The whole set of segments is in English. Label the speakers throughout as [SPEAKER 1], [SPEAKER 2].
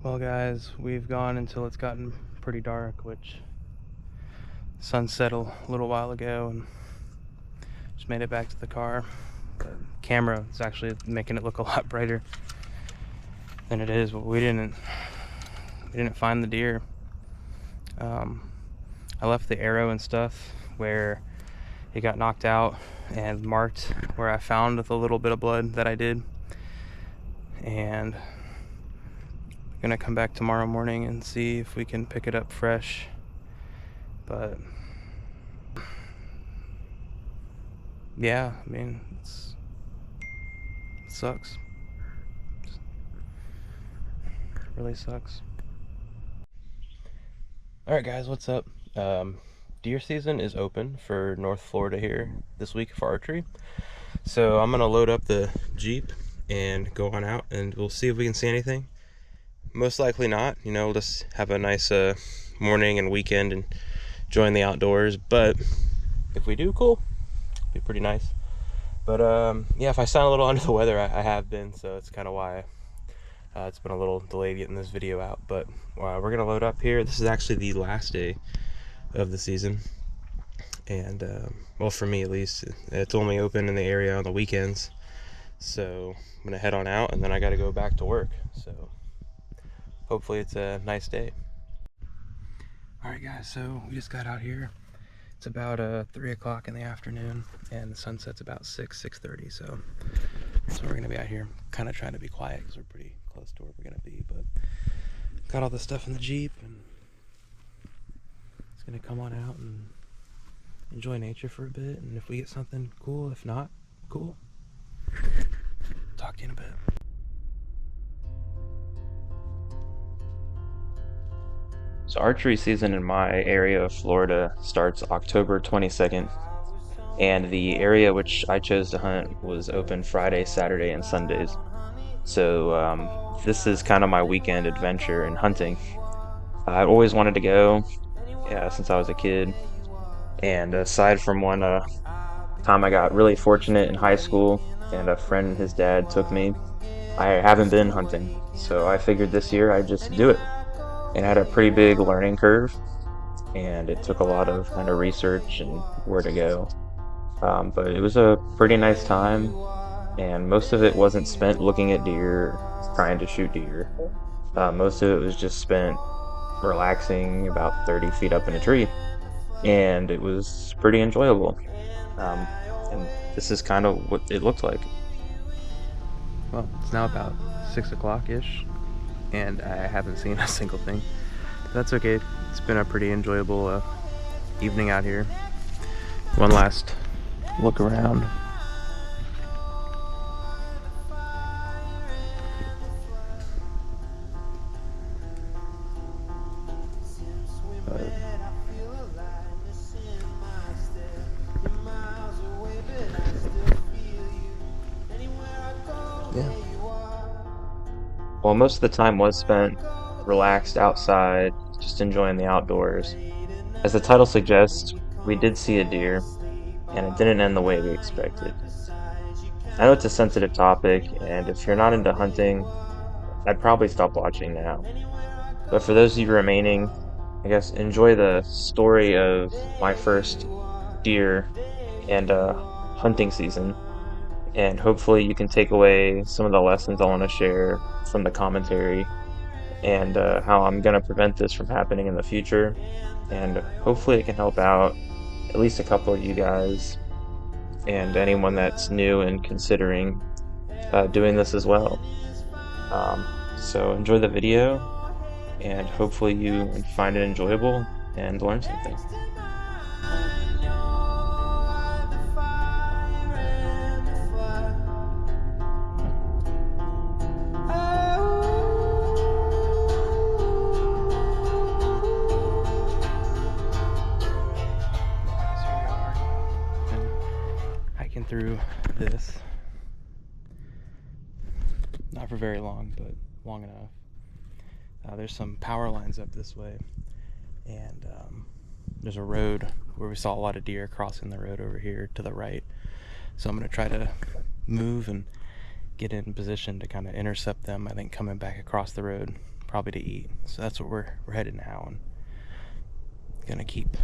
[SPEAKER 1] Well guys, we've gone until it's gotten pretty dark, which sun set a little while ago, and just made it back to the car. The camera is actually making it look a lot brighter than it is, but we didn't find the deer. I left the arrow and stuff where it got knocked out and marked where I found the little bit of blood that I did, and I'm gonna come back tomorrow morning and see if we can pick it up fresh. But yeah, I mean, it sucks. It really sucks. Alright guys, what's up? Deer season is open for North Florida here this week for archery. So I'm gonna load up the Jeep and go on out and we'll see if we can see anything. Most likely not, we'll just have a nice morning and weekend and enjoying the outdoors. But if we do, cool. It'll be pretty nice. But yeah, if I sound a little under the weather, I have been, so it's kind of why it's been a little delayed getting this video out. But we're gonna load up here. This is actually the last day of the season, and well, for me at least, it's only open in the area on the weekends. So I'm gonna head on out, and then I got to go back to work. So hopefully it's a nice day. All right, guys. So we just got out here. It's about 3 o'clock in the afternoon, and the sunset's about 6:30. So we're gonna be out here, kind of trying to be quiet because we're pretty close to where we're gonna be. But got all the stuff in the Jeep, and it's gonna come on out and enjoy nature for a bit. And if we get something, cool. If not, cool. Talk to you in a bit. So archery season in my area of Florida starts October 22nd, and the area which I chose to hunt was open Friday, Saturday, and Sundays. So this is kind of my weekend adventure in hunting. I've always wanted to go, yeah, since I was a kid. And aside from one time I got really fortunate in high school, and a friend and his dad took me, I haven't been hunting. So I figured this year I'd just do it. It had a pretty big learning curve, and it took a lot of kind of research and where to go. But it was a pretty nice time, and most of it wasn't spent looking at deer, trying to shoot deer. Most of it was just spent relaxing about 30 feet up in a tree, and it was pretty enjoyable. Um, and this is kind of what it looked like. Well, it's now about 6 o'clock-ish, and I haven't seen a single thing. That's okay. It's been a pretty enjoyable evening out here. One last look around. Yeah. Well, most of the time was spent relaxed outside, just enjoying the outdoors. As the title suggests, we did see a deer, and it didn't end the way we expected. I know it's a sensitive topic, and if you're not into hunting, I'd probably stop watching now. But for those of you remaining, I guess enjoy the story of my first deer and hunting season, and hopefully you can take away some of the lessons I want to share from the commentary, and how I'm going to prevent this from happening in the future. And hopefully it can help out at least a couple of you guys and anyone that's new and considering doing this as well. So enjoy the video, and hopefully you find it enjoyable and learn something. Hiking through this, not for very long, but long enough. There's some power lines up this way, and there's a road where we saw a lot of deer crossing the road over here to the right. So I'm going to try to move and get in position to kind of intercept them, I think, coming back across the road probably to eat. So that's what we're headed now, and gonna keep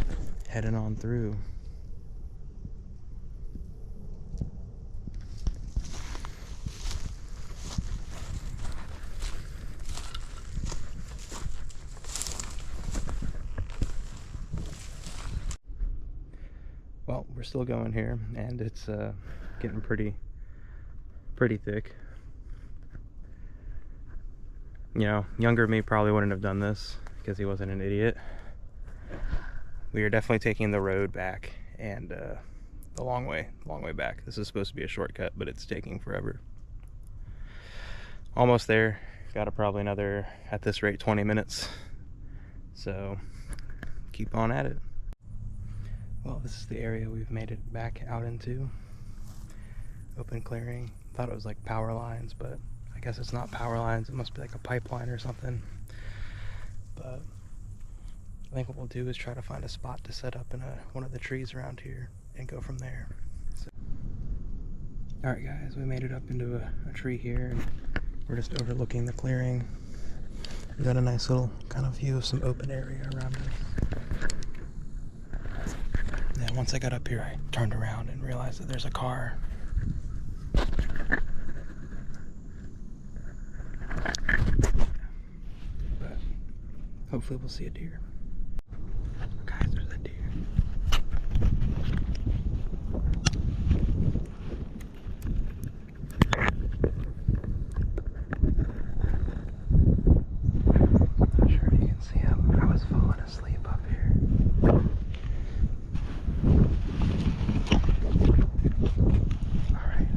[SPEAKER 1] heading on through. Well, we're still going here, and it's getting pretty thick. You know, younger me probably wouldn't have done this because he wasn't an idiot. We are definitely taking the road back, and the long way back. This is supposed to be a shortcut, but it's taking forever. Almost there. Got probably another, at this rate, 20 minutes. So keep on at it. Well, this is the area we've made it back out into. Open clearing. Thought it was like power lines, but I guess it's not power lines. It must be like a pipeline or something. But I think what we'll do is try to find a spot to set up in one of the trees around here and go from there. So. Alright guys, we made it up into a tree here, and we're just overlooking the clearing. We got a nice little kind of view of some open area around us. And then once I got up here, I turned around and realized that there's a car. But hopefully we'll see a deer. Guys, there's a deer. Not sure if you can see him. I was falling asleep up here. Alright.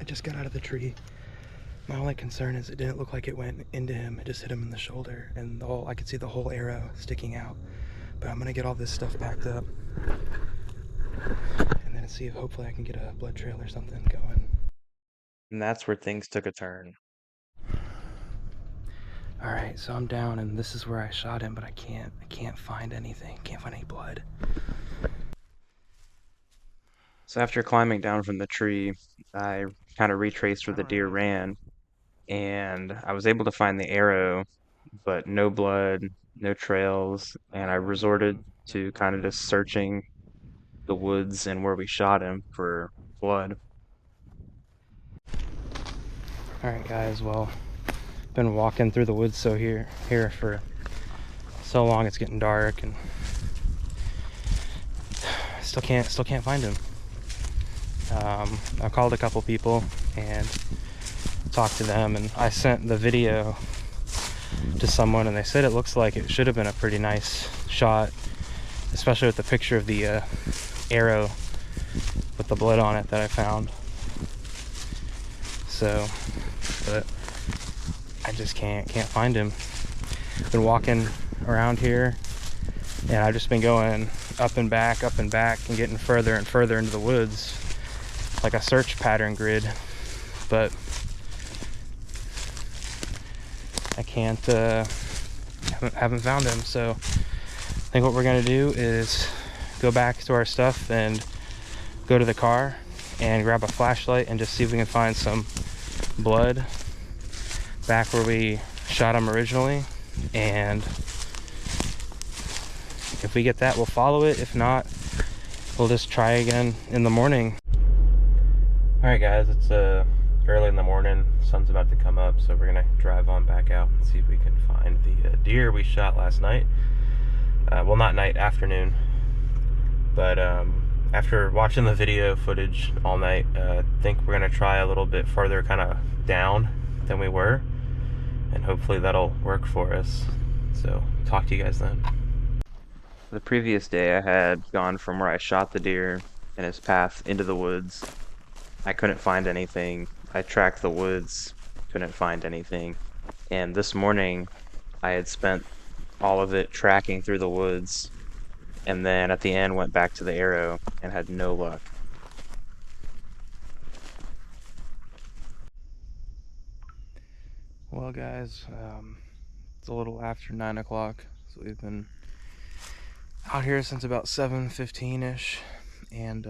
[SPEAKER 1] just got out of the tree. My only concern is it didn't look like it went into him. It just hit him in the shoulder, and I could see the whole arrow sticking out. But I'm gonna get all this stuff packed up, and then see if hopefully I can get a blood trail or something going.
[SPEAKER 2] And that's where things took a turn.
[SPEAKER 1] All right, so I'm down, and this is where I shot him, but I can't find anything. Can't find any blood.
[SPEAKER 2] So after climbing down from the tree, I kind of retraced where the deer ran, and I was able to find the arrow, but no blood, no trails, and I resorted to kind of just searching the woods and where we shot him for blood.
[SPEAKER 1] All right, guys. Well, been walking through the woods here for so long. It's getting dark, and still can't find him. I called a couple people and talked to them, and I sent the video to someone, and they said it looks like it should have been a pretty nice shot, especially with the picture of the arrow with the blood on it that I found. So, but I just can't find him. Been walking around here, and I've just been going up and back, and getting further and further into the woods, like a search pattern grid, but I haven't found him. So I think what we're gonna do is go back to our stuff and go to the car and grab a flashlight and just see if we can find some blood back where we shot him originally, and if we get that, we'll follow it. If not, we'll just try again in the morning. All right, guys, it's early in the morning. Sun's about to come up, so we're gonna drive on back out and see if we can find the deer we shot last night. Well, not night, afternoon. But after watching the video footage all night, I think we're gonna try a little bit farther kind of down than we were, and hopefully that'll work for us. So talk to you guys then.
[SPEAKER 2] The previous day, I had gone from where I shot the deer and his path into the woods. I couldn't find anything. I tracked the woods, couldn't find anything. And this morning, I had spent all of it tracking through the woods, and then at the end went back to the arrow and had no luck.
[SPEAKER 1] Well, guys, it's a little after 9 o'clock, so we've been out here since about 7:15-ish, and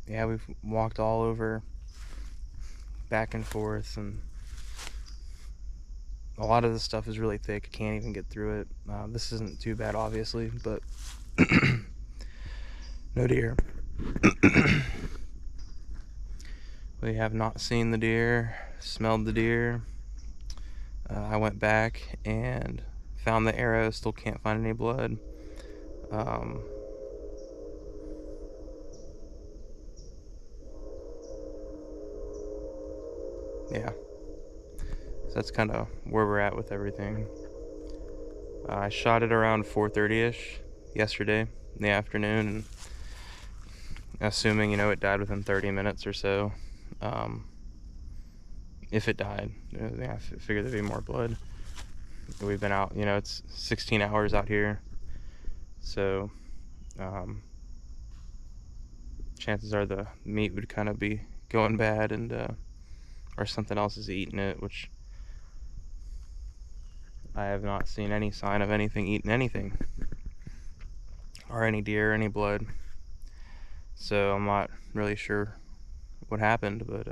[SPEAKER 1] yeah, we've walked all over, back and forth, and a lot of this stuff is really thick. I can't even get through it. This isn't too bad, obviously, but no deer. We have not seen the deer, smelled the deer. I went back and found the arrow, still can't find any blood. Yeah, so that's kind of where we're at with everything. I shot it around 4:30-ish yesterday in the afternoon, and assuming, it died within 30 minutes or so. If it died, I figured there'd be more blood. We've been out, it's 16 hours out here, so chances are the meat would kind of be going bad, and or something else is eating it, which I have not seen any sign of anything eating anything, or any deer, any blood. So I'm not really sure what happened, but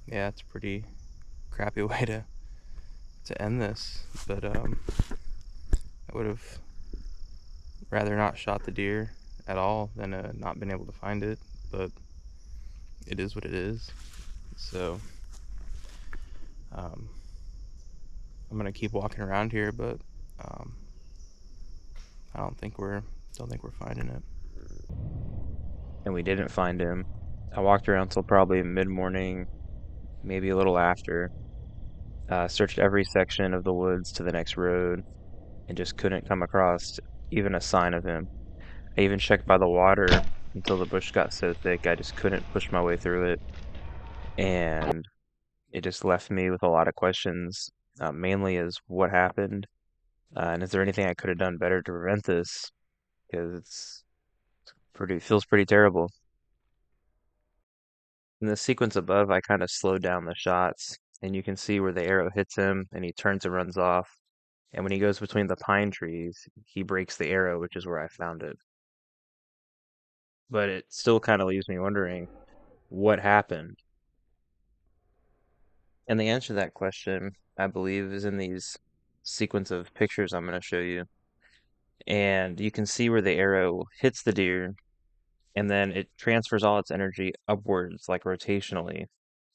[SPEAKER 1] yeah, it's a pretty crappy way to end this. But I would have rather not shot the deer at all than not been able to find it, but it is what it is. So I'm gonna keep walking around here, but I don't think we're finding it.
[SPEAKER 2] And we didn't find him. I walked around till probably mid-morning, maybe a little after. Searched every section of the woods to the next road and just couldn't come across even a sign of him. I even checked by the water until the bush got so thick I just couldn't push my way through it. And it just left me with a lot of questions, mainly as what happened, and is there anything I could have done better to prevent this? Because it's pretty feels pretty terrible. In the sequence above, I kind of slowed down the shots, and you can see where the arrow hits him, and he turns and runs off. And when he goes between the pine trees, he breaks the arrow, which is where I found it. But it still kind of leaves me wondering what happened. And the answer to that question, I believe, is in these sequence of pictures I'm going to show you. And you can see where the arrow hits the deer, and then it transfers all its energy upwards, like rotationally,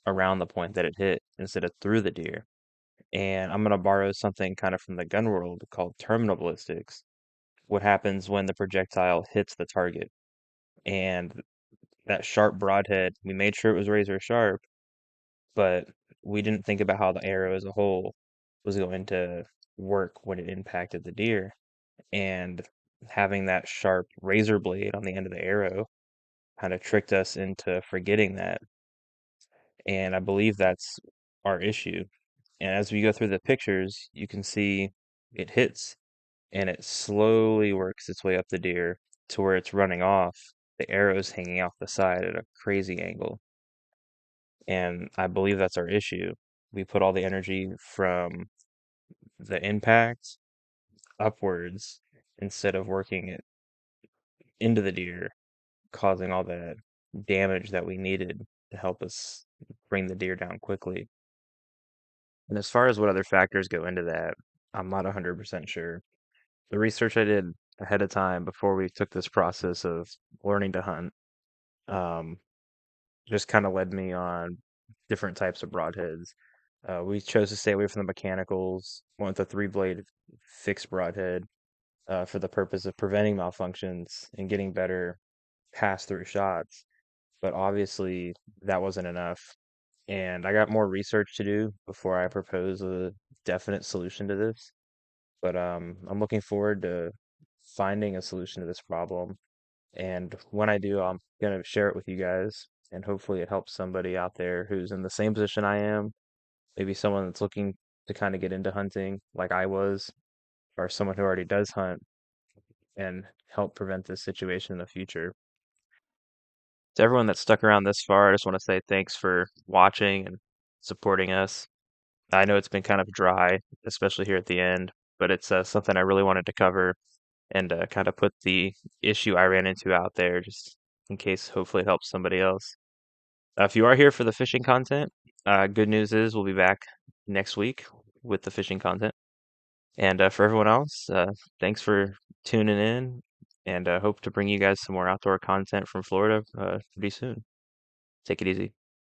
[SPEAKER 2] around the point that it hit instead of through the deer. And I'm going to borrow something kind of from the gun world called terminal ballistics. What happens when the projectile hits the target? And that sharp broadhead, we made sure it was razor sharp, but we didn't think about how the arrow as a whole was going to work when it impacted the deer. And having that sharp razor blade on the end of the arrow kind of tricked us into forgetting that. And I believe that's our issue. And as we go through the pictures, you can see it hits and it slowly works its way up the deer to where it's running off. The arrow's hanging off the side at a crazy angle. And I believe that's our issue. We put all the energy from the impact upwards instead of working it into the deer, causing all the damage that we needed to help us bring the deer down quickly. And as far as what other factors go into that, I'm not 100% sure. The research I did ahead of time before we took this process of learning to hunt um, just kind of led me on different types of broadheads. We chose to stay away from the mechanicals, went with a three-blade fixed broadhead for the purpose of preventing malfunctions and getting better pass-through shots. But obviously, that wasn't enough. And I got more research to do before I propose a definite solution to this. But I'm looking forward to finding a solution to this problem. And when I do, I'm going to share it with you guys. And hopefully, it helps somebody out there who's in the same position I am. Maybe someone that's looking to kind of get into hunting like I was, or someone who already does hunt and help prevent this situation in the future. To everyone that stuck around this far, I just want to say thanks for watching and supporting us. I know it's been kind of dry, especially here at the end, but it's something I really wanted to cover and kind of put the issue I ran into out there just in case hopefully it helps somebody else. If you are here for the fishing content, good news is we'll be back next week with the fishing content. And for everyone else, thanks for tuning in and hope to bring you guys some more outdoor content from Florida pretty soon. Take it easy.